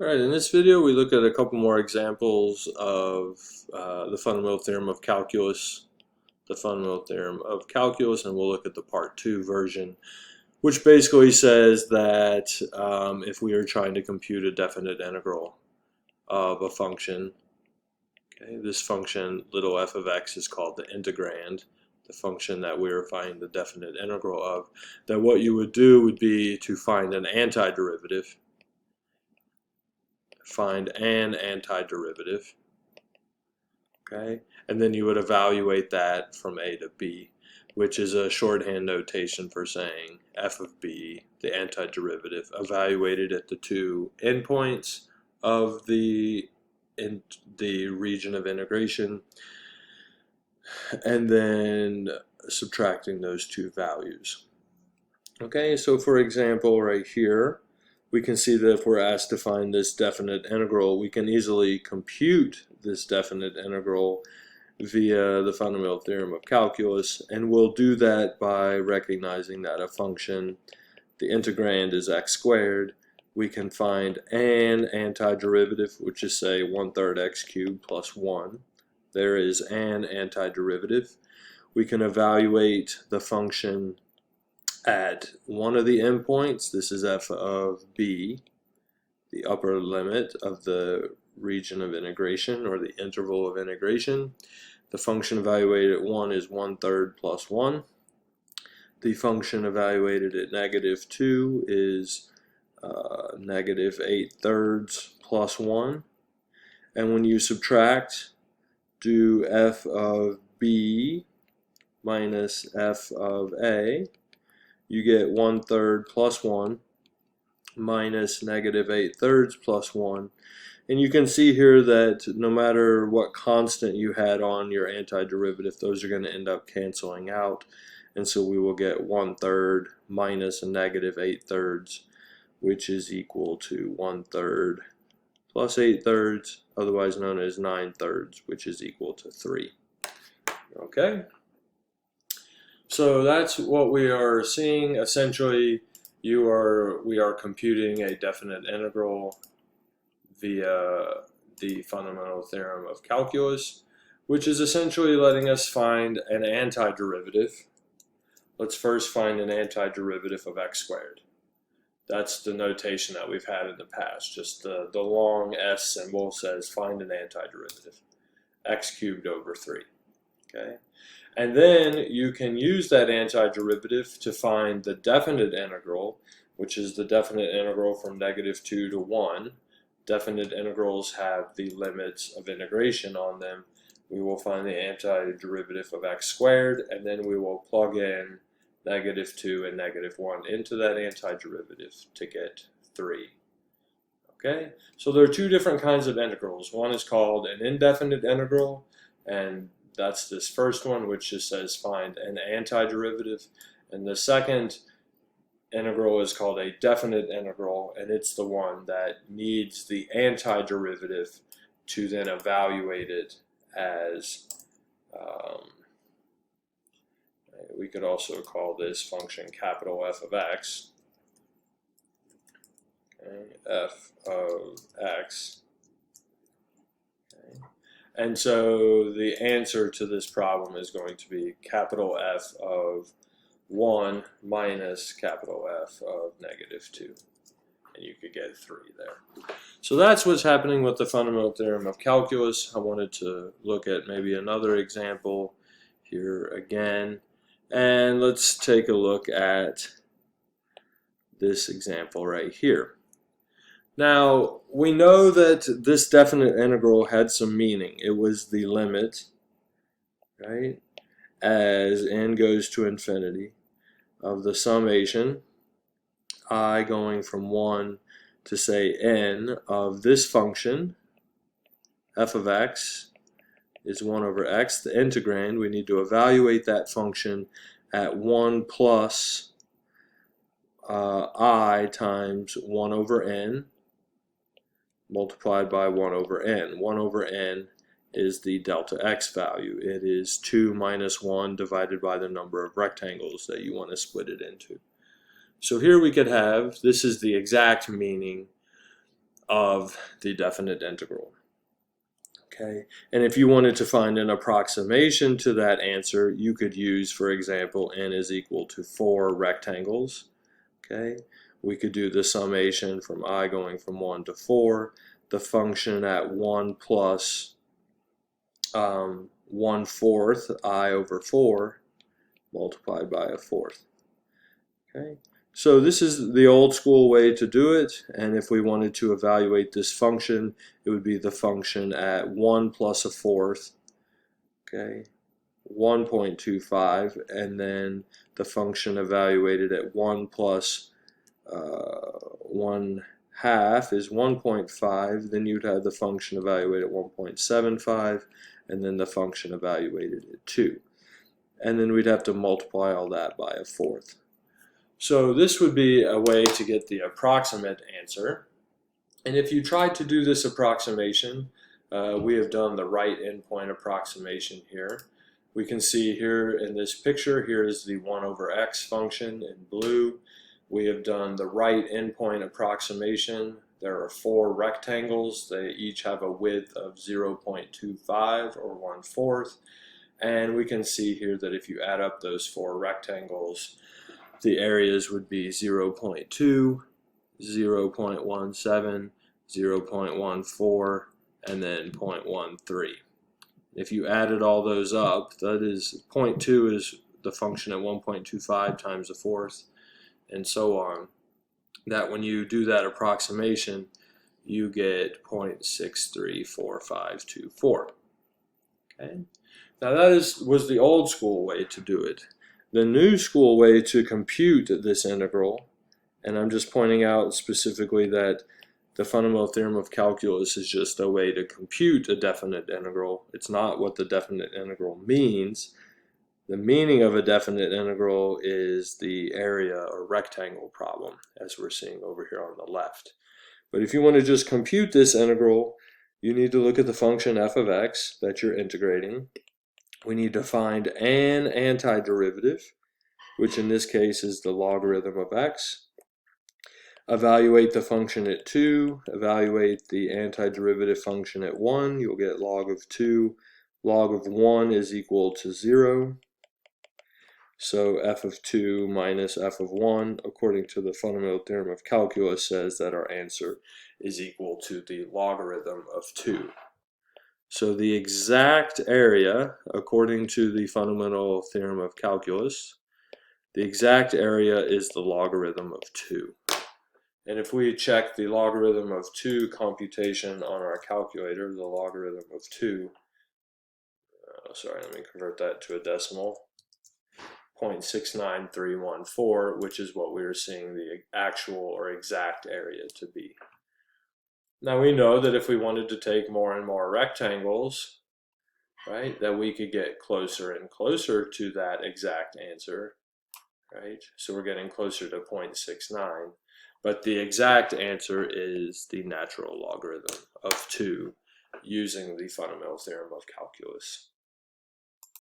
Alright, in this video we look at a couple more examples of the fundamental theorem of calculus, and we'll look at the part 2 version, which basically says that if we are trying to compute a definite integral of a function, okay, this function, little f of x, is called the integrand, the function that we are finding the definite integral of, that what you would do would be to find an antiderivative. Find an antiderivative, okay? And then you would evaluate that from A to B, which is a shorthand notation for saying f of b, the antiderivative, evaluated at the two endpoints of the region of integration, and then subtracting those two values. Okay, so for example, right here, we can see that if we're asked to find this definite integral, we can easily compute this definite integral via the fundamental theorem of calculus, and we'll do that by recognizing that a function, the integrand is x squared. We can find an antiderivative, which is, say, 1/3 x cubed plus 1. There is an antiderivative. We can evaluate the function at one of the endpoints. This is f of b, the upper limit of the region of integration, or the interval of integration. The function evaluated at 1 is 1/3 plus 1. The function evaluated at -2 is -8/3 plus 1. And when you subtract, do f of b minus f of a, you get 1/3 plus 1 minus -8/3 plus 1. And you can see here that no matter what constant you had on your antiderivative, those are going to end up canceling out. And so we will get 1/3 minus a -8/3, which is equal to 1/3 plus 8/3, otherwise known as 9/3, which is equal to 3. Okay? So that's what we are seeing. Essentially, we are computing a definite integral via the fundamental theorem of calculus, which is essentially letting us find an antiderivative. Let's first find an antiderivative of x squared. That's the notation that we've had in the past. Just the long s symbol says find an antiderivative. X cubed over 3. Okay? And then you can use that antiderivative to find the definite integral, which is the definite integral from -2 to 1. Definite integrals have the limits of integration on them. We will find the antiderivative of x squared, and then we will plug in -2 and -1 into that antiderivative to get 3. Okay, so there are two different kinds of integrals. One is called an indefinite integral, and that's this first one, which just says find an antiderivative. And the second integral is called a definite integral, and it's the one that needs the antiderivative to then evaluate it as, we could also call this function capital F of x. Okay, f of x. Okay. And so the answer to this problem is going to be capital F of 1 minus capital F of -2. And you could get 3 there. So that's what's happening with the fundamental theorem of calculus. I wanted to look at maybe another example here again. And let's take a look at this example right here. Now, we know that this definite integral had some meaning. It was the limit, right, as n goes to infinity, of the summation, I going from 1 to, say, n, of this function, f of x is 1 over x, the integrand. We need to evaluate that function at 1 plus I times 1 over n, multiplied by 1 over n. 1 over n is the delta x value. It is 2 minus 1 divided by the number of rectangles that you want to split it into. So here we could have, this is the exact meaning of the definite integral. Okay, and if you wanted to find an approximation to that answer, you could use, for example, n is equal to 4 rectangles. Okay, we could do the summation from I going from 1 to 4, the function at 1 plus 1/4 I over 4 multiplied by a fourth. Okay, so this is the old school way to do it, and if we wanted to evaluate this function, it would be the function at 1 plus a fourth, okay, 1.25, and then the function evaluated at 1 plus 1/2 is 1.5, then you'd have the function evaluated at 1.75, and then the function evaluated at 2. And then we'd have to multiply all that by a fourth. So this would be a way to get the approximate answer. And if you try to do this approximation, we have done the right endpoint approximation here. We can see here in this picture, here is the 1 over x function in blue. We have done the right endpoint approximation. There are 4 rectangles. They each have a width of 0.25 or 1/4. And we can see here that if you add up those 4 rectangles, the areas would be 0.2, 0.17, 0.14, and then 0.13. If you added all those up, that is 0.2 is the function at 1.25 times a fourth, and so on. That when you do that approximation, you get 0.634524. Okay? Now that was the old school way to do it. The new school way to compute this integral, and I'm just pointing out specifically that the fundamental theorem of calculus is just a way to compute a definite integral. It's not what the definite integral means. The meaning of a definite integral is the area or rectangle problem, as we're seeing over here on the left. But if you want to just compute this integral, you need to look at the function f of x that you're integrating. We need to find an antiderivative, which in this case is the logarithm of x. Evaluate the function at 2, evaluate the antiderivative function at 1, you'll get log of 2. Log of 1 is equal to 0. So f of 2 minus f of 1, according to the fundamental theorem of calculus, says that our answer is equal to the logarithm of 2. So the exact area, according to the fundamental theorem of calculus, the exact area is the logarithm of 2. And if we check the logarithm of 2 computation on our calculator, the logarithm of 2, let me convert that to a decimal, 0.69314, which is what we are seeing the actual or exact area to be. Now we know that if we wanted to take more and more rectangles, right, that we could get closer and closer to that exact answer, right? So we're getting closer to 0.69, but the exact answer is the natural logarithm of 2 using the fundamental theorem of calculus.